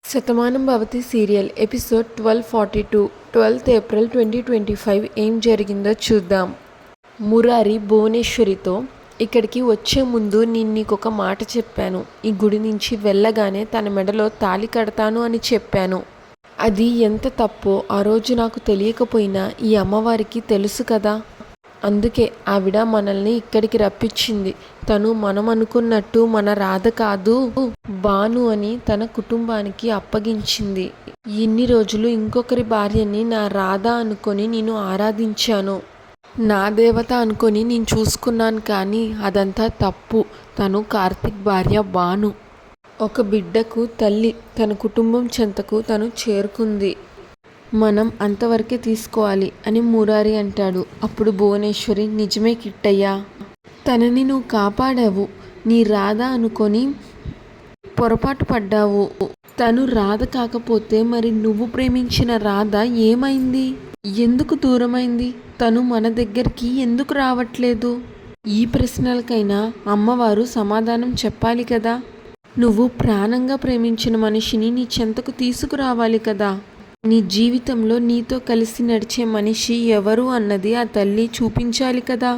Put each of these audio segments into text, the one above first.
Shatamanam Bhavati serial episode 1242 12th April 2025 ఏం జరిగిందో చూద్దాం. మురారి భువనేశ్వరితో, ఇక్కడికి వచ్చే ముందు నేను నీకొక మాట చెప్పాను. ఈ గుడి నుంచి వెళ్ళగానే తన మెడలో తాళి కడతాను అని చెప్పాను. అది ఎంత తప్పో ఆ రోజు నాకు తెలియకపోయినా ఈ అమ్మవారికి తెలుసు కదా. అందుకే ఆవిడ మనల్ని ఇక్కడికి రప్పించింది. తను మనం అనుకున్నట్టు మన రాధ కాదు, భాను అని తన కుటుంబానికి అప్పగించింది. ఇన్ని రోజులు ఇంకొకరి భార్యని నా రాధ అనుకొని నేను ఆరాధించాను. నా దేవత అనుకొని నేను చూసుకున్నాను, కానీ అదంతా తప్పు. తను కార్తిక్ భార్య భాను. ఒక బిడ్డకు తల్లి. తన కుటుంబం చెంతకు తను చేరుకుంది. మనం అంతవరకే తీసుకోవాలి అని మురారి అంటాడు. అప్పుడు భువనేశ్వరి, నిజమే కిట్టయ్యా, తనని నువ్వు కాపాడావు. నీ రాధ అనుకొని పొరపాటు పడ్డావు. తను రాధ కాకపోతే మరి నువ్వు ప్రేమించిన రాధ ఏమైంది? ఎందుకు దూరమైంది? తను మన దగ్గరికి ఎందుకు రావట్లేదు? ఈ ప్రశ్నలకైనా అమ్మవారు సమాధానం చెప్పాలి కదా. నువ్వు ప్రాణంగా ప్రేమించిన మనిషిని నీ చెంతకు తీసుకురావాలి కదా. నీ జీవితంలో నీతో కలిసి నడిచే మనిషి ఎవరు అన్నది ఆ తల్లి చూపించాలి కదా.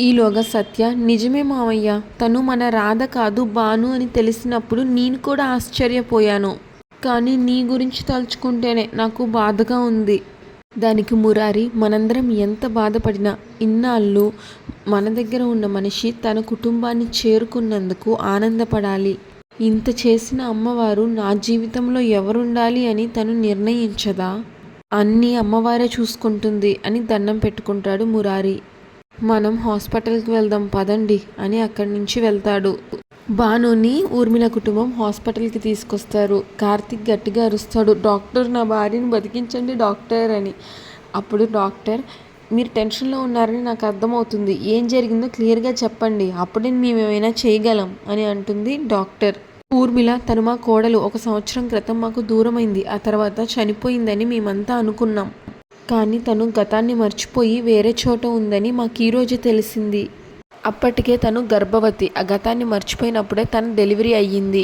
ఈలోగా సత్య, నిజమే మావయ్య, తను మన రాధ కాదు భాను అని తెలిసినప్పుడు నేను కూడా ఆశ్చర్యపోయాను. కానీ నీ గురించి తలుచుకుంటేనే నాకు బాధగా ఉంది. దానికి మురారి, మనందరం ఎంత బాధపడినా ఇన్నాళ్ళు మన దగ్గర ఉన్న మనిషి తన కుటుంబాన్ని చేరుకున్నందుకు ఆనందపడాలి. ఇంత చేసిన అమ్మవారు నా జీవితంలో ఎవరుండాలి అని తను నిర్ణయించదా? అన్నీ అమ్మవారే చూసుకుంటుంది అని దండం పెట్టుకుంటాడు మురారి. మనం హాస్పిటల్కి వెళ్దాం పదండి అని అక్కడి నుంచి వెళ్తాడు. భానుని ఊర్మిళ కుటుంబం హాస్పిటల్కి తీసుకొస్తారు. కార్తిక్ గట్టిగా అరుస్తాడు, డాక్టర్, నా భార్యను బతికించండి డాక్టర్ అని. అప్పుడు డాక్టర్, మీరు టెన్షన్లో ఉన్నారని నాకు అర్థమవుతుంది. ఏం జరిగిందో క్లియర్గా చెప్పండి, అప్పుడే మేము ఏమైనా చేయగలం అని అంటుంది డాక్టర్. ఊర్మిళ, తను మా కోడలు. 1 సంవత్సరం క్రితం మాకు దూరమైంది. ఆ తర్వాత చనిపోయిందని మేమంతా అనుకున్నాం. కానీ తను గతాన్ని మర్చిపోయి వేరే చోట ఉందని మాకు ఈరోజు తెలిసింది. అప్పటికే తను గర్భవతి. ఆ గతాన్ని మర్చిపోయినప్పుడే తన డెలివరీ అయ్యింది.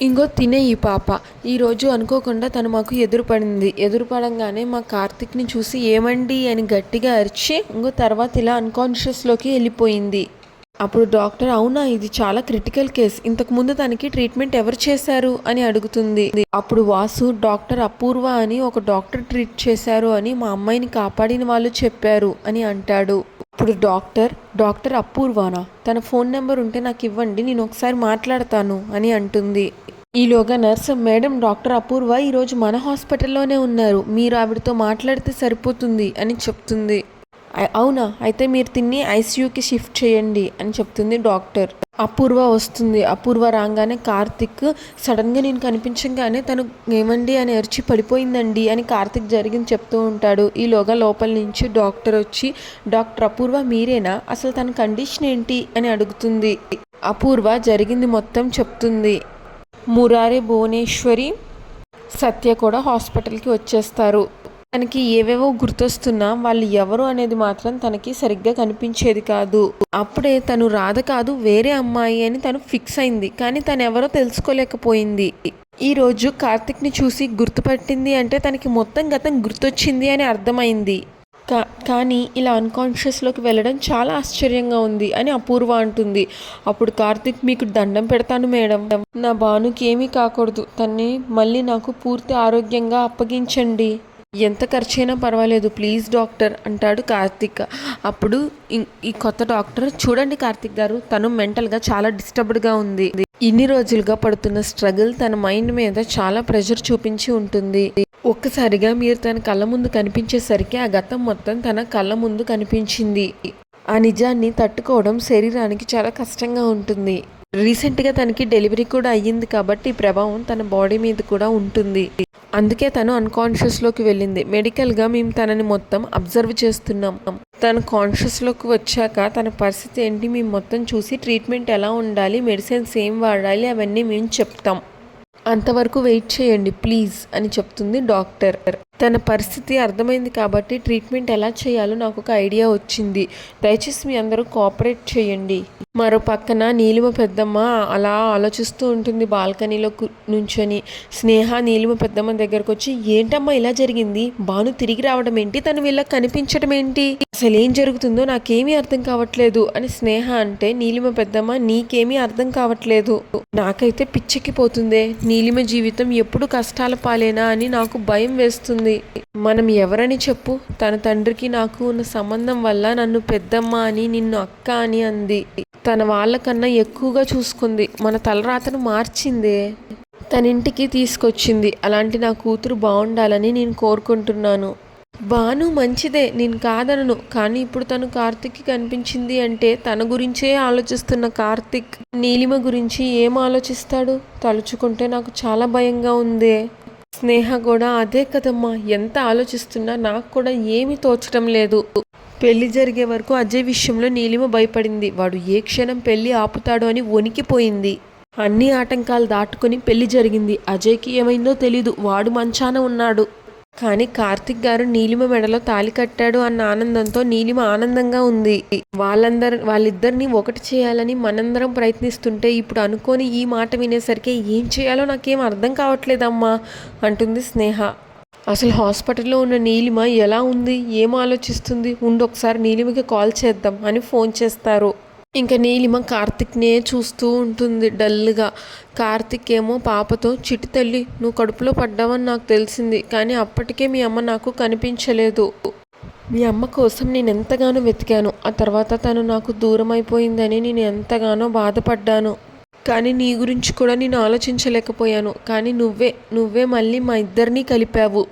ఇంకో తినే ఈ పాప ఈరోజు అనుకోకుండా తను మాకు ఎదురుపడింది. ఎదురుపడంగానే మా కార్తిక్ని చూసి ఏమండి అని గట్టిగా అరిచి ఇంకో తర్వాత ఇలా అన్కాన్షియస్లోకి వెళ్ళిపోయింది. అప్పుడు డాక్టర్, అవునా, ఇది చాలా క్రిటికల్ కేస్, ఇంతకుముందు తనకి ట్రీట్మెంట్ ఎవరు చేశారు అని అడుగుతుంది. అప్పుడు వాసు, డాక్టర్ అపూర్వ అని ఒక డాక్టర్ ట్రీట్ చేశారు అని మా అమ్మాయిని కాపాడిన వాళ్ళు చెప్పారు అని అంటాడు. ఇప్పుడు డాక్టర్ అపూర్వానా? తన ఫోన్ నెంబర్ ఉంటే నాకు ఇవ్వండి, నేను ఒకసారి మాట్లాడతాను అని అంటుంది. ఈలోగా నర్స్, మేడం, డాక్టర్ అపూర్వ ఈరోజు మన హాస్పిటల్లోనే ఉన్నారు, మీరు ఆవిడతో మాట్లాడితే సరిపోతుంది అని చెప్తుంది. అవునా, అయితే మీరు తిని ఐసీయూకి షిఫ్ట్ చేయండి అని చెప్తుంది డాక్టర్. అపూర్వ వస్తుంది. అపూర్వ రాగానే కార్తిక్ సడన్గా నేను కనిపించగానే తను ఏమండి అని అరిచి పడిపోయిందండి అని కార్తిక్ జరిగింది చెప్తూ ఉంటాడు. ఈలోగా లోపల నుంచి డాక్టర్ వచ్చి, డాక్టర్ అపూర్వ మీరేనా? అసలు తన కండిషన్ ఏంటి అని అడుగుతుంది. అపూర్వ జరిగింది మొత్తం చెప్తుంది. మురారి, భువనేశ్వరి, సత్య కూడా హాస్పిటల్కి వచ్చేస్తారు. తనకి ఏవేవో గుర్తొస్తున్నా వాళ్ళు ఎవరు అనేది మాత్రం తనకి సరిగ్గా కనిపించేది కాదు. అప్పుడే తను రాధ కాదు వేరే అమ్మాయి అని తను ఫిక్స్ అయింది. కానీ తను ఎవరో తెలుసుకోలేకపోయింది. ఈరోజు కార్తిక్ని చూసి గుర్తుపట్టింది అంటే తనకి మొత్తం గతం గుర్తొచ్చింది అని అర్థమైంది. కానీ ఇలా అన్కాన్షియస్లోకి వెళ్ళడం చాలా ఆశ్చర్యంగా ఉంది అని అపూర్వ అంటుంది. అప్పుడు కార్తిక్, మీకు దండం పెడతాను మేడం, నా భానుకి ఏమీ కాకూడదు, తన్ని మళ్ళీ నాకు పూర్తి ఆరోగ్యంగా అప్పగించండి, ఎంత ఖర్చైనా పర్వాలేదు ప్లీజ్ డాక్టర్ అంటాడు కార్తిక్. అప్పుడు ఈ కొత్త డాక్టర్, చూడండి కార్తిక్ గారు, తను మెంటల్గా చాలా డిస్టర్బ్డ్గా ఉంది. ఇన్ని రోజులుగా పడుతున్న స్ట్రగుల్ తన మైండ్ మీద చాలా ప్రెషర్ చూపించి ఉంటుంది. ఒక్కసారిగా మీరు తన కళ్ళ ముందు కనిపించేసరికి ఆ గతం మొత్తం తన కళ్ళ ముందు కనిపించింది. ఆ నిజాన్ని తట్టుకోవడం శరీరానికి చాలా కష్టంగా ఉంటుంది. రీసెంట్గా తనకి డెలివరీ కూడా అయ్యింది కాబట్టి ఈ ప్రభావం తన బాడీ మీద కూడా ఉంటుంది. అందుకే తను అన్కాన్షియస్లోకి వెళ్ళింది. మెడికల్గా మేము తనని మొత్తం అబ్జర్వ్ చేస్తున్నాం. తను కాన్షియస్లోకి వచ్చాక తన పరిస్థితి ఏంటి మేము మొత్తం చూసి ట్రీట్మెంట్ ఎలా ఉండాలి, మెడిసిన్స్ ఏం వాడాలి అవన్నీ మేము చెప్తాం, అంతవరకు వెయిట్ చేయండి ప్లీజ్ అని చెప్తుంది డాక్టర్. తన పరిస్థితి అర్థమైంది కాబట్టి ట్రీట్మెంట్ ఎలా చేయాలో నాకు ఒక ఐడియా వచ్చింది. దయచేసి మీ అందరూ కోఆపరేట్ చేయండి. మరో పక్కన నీలిమ పెద్దమ్మ అలా ఆలోచిస్తూ ఉంటుంది బాల్కనీలో నుంచొని. స్నేహ నీలిమ పెద్దమ్మ దగ్గరకు వచ్చి, ఏంటమ్మా ఇలా జరిగింది? భాను తిరిగి రావడం ఏంటి? తను వీళ్ళకి కనిపించడం ఏంటి? అసలు ఏం జరుగుతుందో నాకేమీ అర్థం కావట్లేదు అని స్నేహ అంటే, నీలిమ పెద్దమ్మ నీకేమీ అర్థం కావట్లేదు, నాకైతే పిచ్చెక్కిపోతుందే. నీలిమ జీవితం ఎప్పుడు కష్టాల పాలేనా అని నాకు భయం వేస్తుంది. మనం ఎవరని చెప్పు? తన తండ్రికి నాకు ఉన్న సంబంధం వల్ల నన్ను పెద్దమ్మ అని, నిన్ను అక్క అని అంది. తన వాళ్ళకన్నా ఎక్కువగా చూసుకుంది. మన తలరాతను మార్చిందే. తన ఇంటికి తీసుకొచ్చింది. అలాంటి నా కూతురు బాగుండాలని నేను కోరుకుంటున్నాను. భాను మంచిదే, నేను కాదనను. కానీ ఇప్పుడు తను కార్తిక్కి కనిపించింది అంటే తన గురించే ఆలోచిస్తున్న కార్తిక్ నీలిమ గురించి ఏం ఆలోచిస్తాడు? తలుచుకుంటే నాకు చాలా భయంగా ఉందే. స్నేహ కూడా అదే కదమ్మా, ఎంత ఆలోచిస్తున్నా నాకు కూడా ఏమీ తోచడం లేదు. పెళ్లి జరిగే వరకు అజయ్ విషయంలో నీలిమ భయపడింది. వాడు ఏ క్షణం పెళ్లి ఆపుతాడో అని వణికిపోయింది. అన్ని ఆటంకాలు దాటుకుని పెళ్లి జరిగింది. అజయ్కి ఏమైందో తెలీదు, వాడు మంచాన ఉన్నాడు. కానీ కార్తిక్ గారు నీలిమ మెడలో తాళి కట్టాడు అన్న ఆనందంతో నీలిమ ఆనందంగా ఉంది. వాళ్ళిద్దరిని ఒకటి చేయాలని మనందరం ప్రయత్నిస్తుంటే ఇప్పుడు అనుకోని ఈ మాట వినేసరికి ఏం చేయాలో నాకేం అర్థం కావట్లేదమ్మా అంటుంది స్నేహ. అసలు హాస్పిటల్లో ఉన్న నీలిమ ఎలా ఉంది, ఏం ఆలోచిస్తుంది? ఒకసారి నీలిమకి కాల్ చేద్దాం అని ఫోన్ చేస్తారు. ఇంకా నీలిమ కార్తిక్నే చూస్తూ ఉంటుంది డల్గా. కార్తిక్ ఏమో పాపతో, చిట్టి తల్లి నువ్వు కడుపులో పడ్డావని నాకు తెలిసింది, కానీ అప్పటికే మీ అమ్మ నాకు కనిపించలేదు. మీ అమ్మ కోసం నేను ఎంతగానో వెతికాను. ఆ తర్వాత తను నాకు దూరం అయిపోయిందని నేను ఎంతగానో బాధపడ్డాను. కానీ నీ గురించి కూడా నేను ఆలోచించలేకపోయాను. కానీ నువ్వే మళ్ళీ మా ఇద్దరినీ కలిపావు.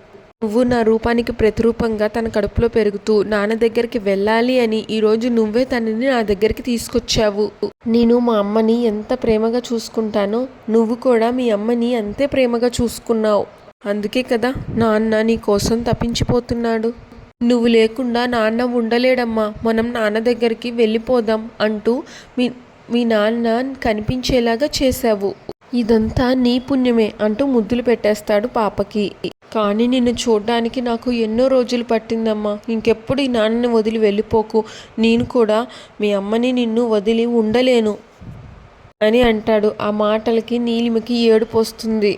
నువ్వు నా రూపానికి ప్రతిరూపంగా తన కడుపులో పెరుగుతూ నాన్న దగ్గరికి వెళ్ళాలి అని ఈరోజు నువ్వే తనని నా దగ్గరికి తీసుకొచ్చావు. నేను మా అమ్మని ఎంత ప్రేమగా చూసుకుంటానో నువ్వు కూడా మీ అమ్మని అంతే ప్రేమగా చూసుకున్నావు. అందుకే కదా నాన్న నీ కోసం తప్పించిపోతున్నాడు. నువ్వు లేకుండా నాన్న ఉండలేడమ్మా, మనం నాన్న దగ్గరికి వెళ్ళిపోదాం అంటూ మీ నాన్న కనిపించేలాగా చేశావు. ఇదంతా నీ పుణ్యమే అంటూ ముద్దులు పెట్టేస్తాడు పాపకి. కానీ నిన్ను చూడ్డానికి నాకు ఎన్నో రోజులు పట్టిందమ్మా. ఇంకెప్పుడు ఈ నాన్నని వదిలి వెళ్ళిపోకు. నేను కూడా మీ అమ్మని నిన్ను వదిలి ఉండలేను అని అంటాడు. ఆ మాటలకి నీలిమకి ఏడుపు వస్తుంది.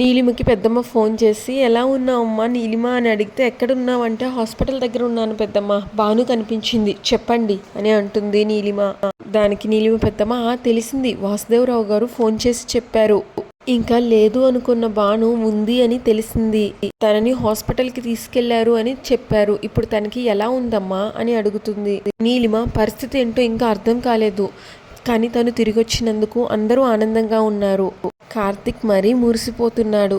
నీలిమకి పెద్దమ్మ ఫోన్ చేసి, ఎలా ఉన్నావమ్మా నీలిమ అని అడిగితే, ఎక్కడున్నావంటే హాస్పిటల్ దగ్గర ఉన్నాను పెద్దమ్మ, భాను కనిపించింది చెప్పండి అని అంటుంది నీలిమ. దానికి నీలిమ పెద్దమ్మ, తెలిసింది, వాసుదేవరావు గారు ఫోన్ చేసి చెప్పారు. ఇంకా లేదు అనుకున్న భాను ఉంది అని తెలిసింది. తనని హాస్పిటల్కి తీసుకెళ్లారు అని చెప్పారు. ఇప్పుడు తనకి ఎలా ఉందమ్మా అని అడుగుతుంది. నీలిమ పరిస్థితి ఏంటో ఇంకా అర్థం కాలేదు, కానీ తను తిరిగొచ్చినందుకు అందరూ ఆనందంగా ఉన్నారు. కార్తిక్ మరీ మురిసిపోతున్నాడు.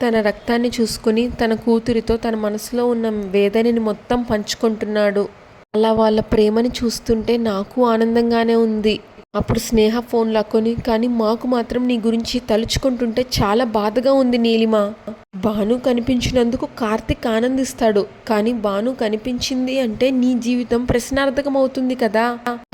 తన రక్తాన్ని చూసుకుని తన కూతురితో తన మనసులో ఉన్న వేదనని మొత్తం పంచుకుంటున్నాడు. అలా వాళ్ళ ప్రేమని చూస్తుంటే నాకు ఆనందంగానే ఉంది. అప్పుడు స్నేహ ఫోన్ లాక్కొని, కానీ మాకు మాత్రం నీ గురించి తలుచుకుంటుంటే చాలా బాధగా ఉంది నీలిమ. భాను కనిపించినందుకు కార్తిక్ ఆనందిస్తాడు, కానీ భాను కనిపించింది అంటే నీ జీవితం ప్రశ్నార్థకం అవుతుంది కదా.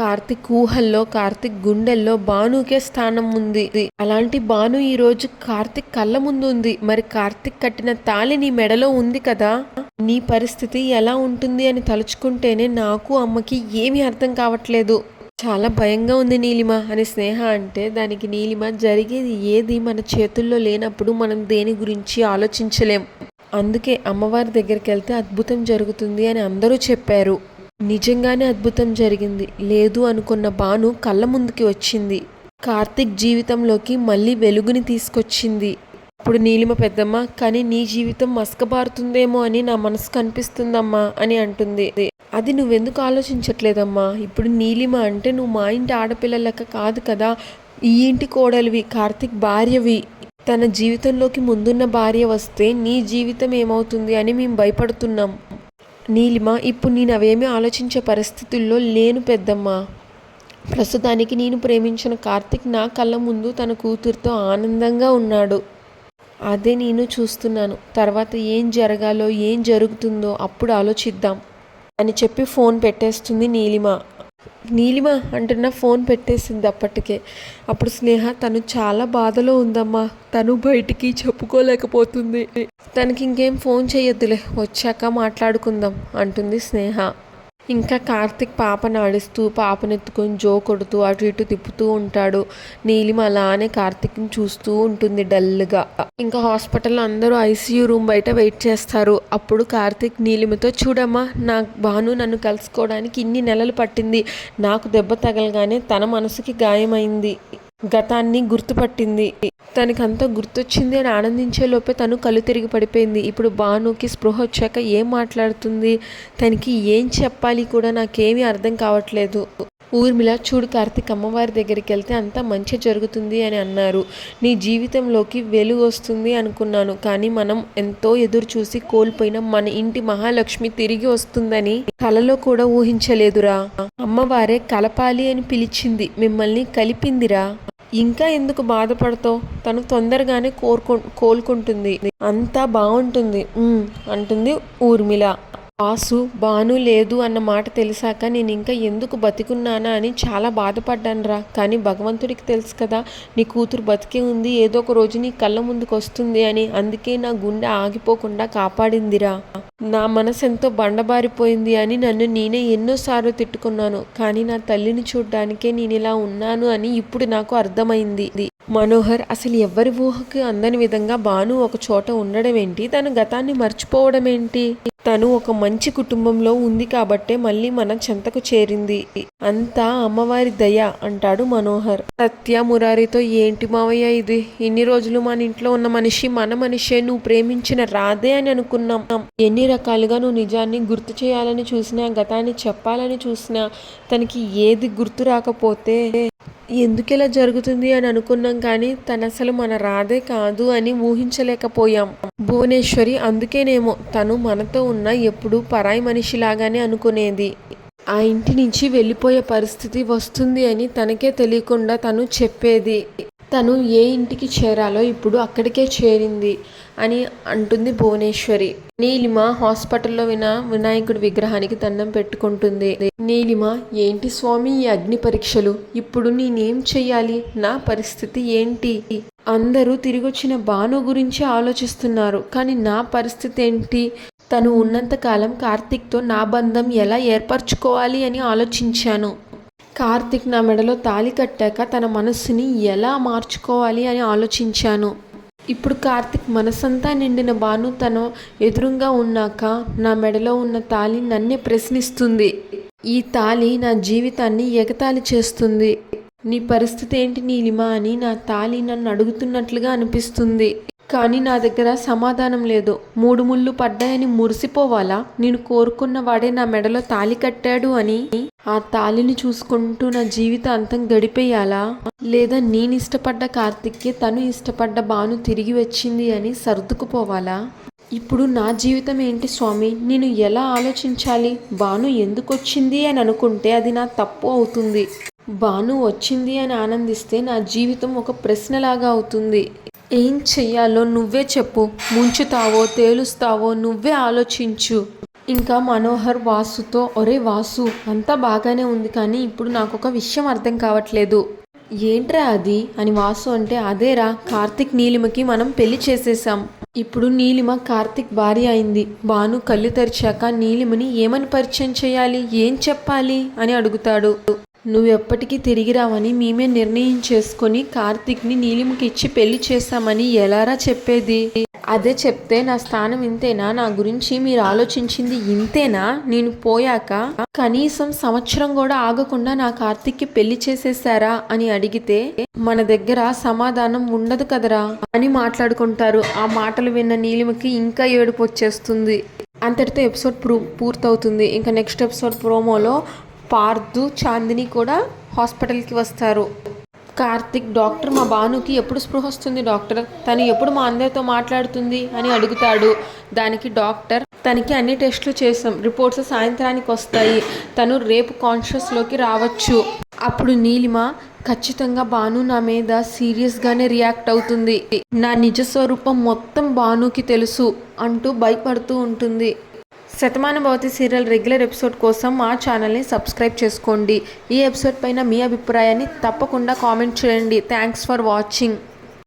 కార్తిక్ ఊహల్లో, కార్తిక్ గుండెల్లో భానుకే స్థానం ఉంది. అలాంటి భాను ఈ రోజు కార్తిక్ కళ్ళ ముందు ఉంది. మరి కార్తిక్ కట్టిన తాళి నీ మెడలో ఉంది కదా. నీ పరిస్థితి ఎలా ఉంటుంది అని తలుచుకుంటేనే నాకు అమ్మకి ఏమీ అర్థం కావట్లేదు. చాలా భయంగా ఉంది నీలిమ అని స్నేహ అంటే, దానికి నీలిమ, జరిగేది ఏది మన చేతుల్లో లేనప్పుడు మనం దేని గురించి ఆలోచించలేం. అందుకే అమ్మవారి దగ్గరికి వెళ్తే అద్భుతం జరుగుతుంది అని అందరూ చెప్పారు. నిజంగానే అద్భుతం జరిగింది. లేదు అనుకున్న భాను కళ్ళ ముందుకి వచ్చింది. కార్తిక్ జీవితంలోకి మళ్ళీ వెలుగుని తీసుకొచ్చింది. అప్పుడు నీలిమ పెద్దమ్మ, కానీ నీ జీవితం మసకబారుతుందేమో అని నా మనసు కనిపిస్తుందమ్మా అని అంటుంది. అది నువ్వెందుకు ఆలోచించట్లేదమ్మా? ఇప్పుడు నీలిమ అంటే నువ్వు మా ఇంటి ఆడపిల్ల లెక్క కాదు కదా, ఈ ఇంటి కోడలివి, కార్తిక్ భార్యవి. తన జీవితంలోకి ముందున్న భార్య వస్తే నీ జీవితం ఏమవుతుంది అని మేము భయపడుతున్నాం. నీలిమ, ఇప్పుడు నేను అవేమీ ఆలోచించే పరిస్థితుల్లో లేను పెద్దమ్మ. ప్రస్తుతానికి నేను ప్రేమించిన కార్తిక్ నా కళ్ళ ముందు తన కూతురుతో ఆనందంగా ఉన్నాడు. అదే నేను చూస్తున్నాను. తర్వాత ఏం జరగాలో, ఏం జరుగుతుందో అప్పుడు ఆలోచిద్దాం అని చెప్పి ఫోన్ పెట్టేస్తుంది నీలిమ. నీలిమ అంటున్న ఫోన్ పెట్టేసింది అప్పటికే. అప్పుడు స్నేహ తను చాలా బాధలో ఉందమ్మా, తను బయటికి చెప్పుకోలేకపోతుంది, తనకి ఇంకేం ఫోన్ చేయొద్దులే, వచ్చాక మాట్లాడుకుందాం అంటుంది స్నేహ. ఇంకా కార్తిక్ పాపను ఆడిస్తూ పాపనెత్తుకొని జో కొడుతూ అటు ఇటు తిప్పుతూ ఉంటాడు. నీలిమ అలానే కార్తిక్ని చూస్తూ ఉంటుంది డల్గా. ఇంకా హాస్పిటల్లో అందరూ ఐసీయూ రూమ్ బయట వెయిట్ చేస్తారు. అప్పుడు కార్తిక్ నీలిమతో, చూడమ్మా, నా భాను నన్ను కలుసుకోవడానికి ఇన్ని నెలలు పట్టింది, నాకు దెబ్బ తగలగానే తన మనసుకి గాయమైంది, గతాన్ని గుర్తుపట్టింది, తనకంతా గుర్తొచ్చింది అని ఆనందించే లోపే తను కళ్ళు తిరిగి పడిపోయింది. ఇప్పుడు భానుకి స్పృహ వచ్చాక ఏం మాట్లాడుతుంది, తనకి ఏం చెప్పాలి కూడా నాకేమీ అర్థం కావట్లేదు. ఊర్మిళ, చూడు కార్తిక్, అమ్మవారి దగ్గరికి వెళ్తే అంతా మంచి జరుగుతుంది అని అన్నారు, నీ జీవితంలోకి వెలుగు వస్తుంది అనుకున్నాను, కానీ మనం ఎంతో ఎదురు చూసి కోల్పోయిన మన ఇంటి మహాలక్ష్మి తిరిగి వస్తుందని కలలో కూడా ఊహించలేదురా. అమ్మవారే కలపాలి అని పిలిచింది, మిమ్మల్ని కలిపిందిరా, ఇంకా ఎందుకు బాధపడతావు, తను తొందరగానే కోలుకుంటుంది, అంతా బాగుంటుంది అంటుంది ఊర్మిళ. వాసు భాను లేదు అన్న మాట తెలిసాక నేను ఇంకా ఎందుకు బతికున్నానా అని చాలా బాధపడ్డానురా, కానీ భగవంతుడికి తెలుసు కదా, నీ కూతురు బతికే ఉంది, ఏదో ఒక రోజు నీ కళ్ళ ముందుకు వస్తుంది అని, అందుకే నా గుండె ఆగిపోకుండా కాపాడిందిరా. నా మనసు ఎంతో బండబారిపోయింది అని నన్ను నేనే ఎన్నోసార్లు తిట్టుకున్నాను, కానీ నా తల్లిని చూడ్డానికే నేను ఇలా ఉన్నాను అని ఇప్పుడు నాకు అర్థమైంది. మనోహర్, అసలు ఎవరి ఊహకి అందని విధంగా భాను ఒక చోట ఉండడం ఏంటి, తన గతాన్ని మర్చిపోవడం ఏంటి, తను ఒక మంచి కుటుంబంలో ఉంది కాబట్టే మళ్ళీ మన చెంతకు చేరింది, అంతా అమ్మవారి దయ అంటాడు మనోహర్. సత్య మురారితో, ఏంటి మావయ్య ఇది, ఇన్ని రోజులు మన ఇంట్లో ఉన్న మనిషి మన మనిషే, నువ్వు ప్రేమించిన రాధే అని అనుకున్నాం, ఎన్ని రకాలుగా నువ్వు నిజాన్ని గుర్తు చేయాలని చూసినా, గతాన్ని చెప్పాలని చూసినా, తనకి ఏది గుర్తు రాకపోతే ఎందుకెలా జరుగుతుంది అని అనుకున్నాం, కానీ తను అసలు మన రాధే కాదు అని ఊహించలేకపోయాం. భువనేశ్వరి అందుకేనేమో తను మనతో ఉన్న ఎప్పుడు పరాయి మనిషిలాగానే అనుకునేది, ఆ ఇంటి నుంచి వెళ్ళిపోయే పరిస్థితి వస్తుంది అని తనకే తెలియకుండా తను చెప్పేది, తను ఏ ఇంటికి చేరాలో ఇప్పుడు అక్కడికే చేరింది అని అంటుంది భువనేశ్వరి. నీలిమ హాస్పిటల్లో వినాయకుడి విగ్రహానికి దండం పెట్టుకుంటుంది. నీలిమ, ఏంటి స్వామి ఈ అగ్ని పరీక్షలు, ఇప్పుడు నేనేం చెయ్యాలి, నా పరిస్థితి ఏంటి, అందరూ తిరిగొచ్చిన భాను గురించి ఆలోచిస్తున్నారు, కానీ నా పరిస్థితి ఏంటి, తను ఉన్నంతకాలం కార్తిక్తో నా బంధం ఎలా ఏర్పరచుకోవాలి అని ఆలోచించాను, కార్తిక్ నా మెడలో తాళి కట్టాక తన మనస్సుని ఎలా మార్చుకోవాలి అని ఆలోచించాను, ఇప్పుడు కార్తిక్ మనసంతా నిండిన భాను తన ఎదురుగా ఉన్నాక నా మెడలో ఉన్న తాళి నన్నే ప్రశ్నిస్తుంది, ఈ తాళి నా జీవితాన్ని ఎగతాళి చేస్తుంది, నీ పరిస్థితి ఏంటి నీలిమ అని నా తాళి నన్ను అడుగుతున్నట్లుగా అనిపిస్తుంది, కానీ నా దగ్గర సమాధానం లేదు, 3 ముళ్ళు పడ్డాయని మురిసిపోవాలా, నేను కోరుకున్న వాడే నా మెడలో తాళి కట్టాడు అని ఆ తాళిని చూసుకుంటూ నా జీవిత అంతం గడిపేయాలా, లేదా నేను ఇష్టపడ్డ కార్తిక్కి తను ఇష్టపడ్డ భాను తిరిగి వచ్చింది అని సర్దుకుపోవాలా, ఇప్పుడు నా జీవితం ఏంటి స్వామి, నేను ఎలా ఆలోచించాలి, భాను ఎందుకు వచ్చింది అని అనుకుంటే అది నా తప్పు అవుతుంది, భాను వచ్చింది అని ఆనందిస్తే నా జీవితం ఒక ప్రశ్నలాగా అవుతుంది, ఏం చెయ్యాలో నువ్వే చెప్పు, ముంచుతావో తేలుస్తావో నువ్వే ఆలోచించు. ఇంకా మనోహర్ వాసుతో, ఒరే వాసు, అంతా బాగానే ఉంది, కానీ ఇప్పుడు నాకు ఒక విషయం అర్థం కావట్లేదు, ఏంట్రా అది అని వాసు అంటే, అదేరా, కార్తిక్ నీలిమకి మనం పెళ్లి చేసేసాం, ఇప్పుడు నీలిమ కార్తిక్ భార్య అయింది, భాను కళ్ళు తెరిచాక నీలిమని ఏమని పరిచయం చేయాలి, ఏం చెప్పాలి అని అడుగుతాడు. నువ్వెప్పటికీ తిరిగి రావని మేమే నిర్ణయం చేసుకొని కార్తిక్ని నీలిమకి ఇచ్చి పెళ్లి చేశామని ఎలారా చెప్పేది, అదే చెప్తే నా స్థానం ఇంతేనా, నా గురించి మీరు ఆలోచించింది ఇంతేనా, నేను పోయాక కనీసం సంవత్సరం కూడా ఆగకుండా నా కార్తిక్కి పెళ్లి చేసేసారా అని అడిగితే మన దగ్గర సమాధానం ఉండదు కదరా అని మాట్లాడుకుంటారు. ఆ మాటలు విన్న నీలిమకి ఇంకా ఏడుపు వచ్చేస్తుంది. అంతటితో ఎపిసోడ్ పూర్తవుతుంది. ఇంకా నెక్స్ట్ ఎపిసోడ్ ప్రోమోలో పార్థు, చాందిని కూడా హాస్పిటల్కి వస్తారు. కార్తిక్, డాక్టర్, మా భానుకి ఎప్పుడు స్పృహ వస్తుంది డాక్టర్, తను ఎప్పుడు మా అందరితో మాట్లాడుతుంది అని అడుగుతాడు. దానికి డాక్టర్, తనకి అన్ని టెస్టులు చేసాం, రిపోర్ట్స్ సాయంత్రానికి వస్తాయి, తను రేపు కాన్షియస్లోకి రావచ్చు. అప్పుడు నీలిమ, ఖచ్చితంగా భాను నా మీద సీరియస్గానే రియాక్ట్ అవుతుంది, నా నిజ స్వరూపం మొత్తం భానుకి తెలుసు అంటూ భయపడుతూ ఉంటుంది. శతమానభవతి సీరియల్ రెగ్యులర్ ఎపిసోడ్ కోసం మా ఛానల్ని సబ్స్క్రైబ్ చేసుకోండి. ఈ ఎపిసోడ్ పైన మీ అభిప్రాయాన్ని తప్పకుండా కామెంట్ చేయండి. Thanks for watching.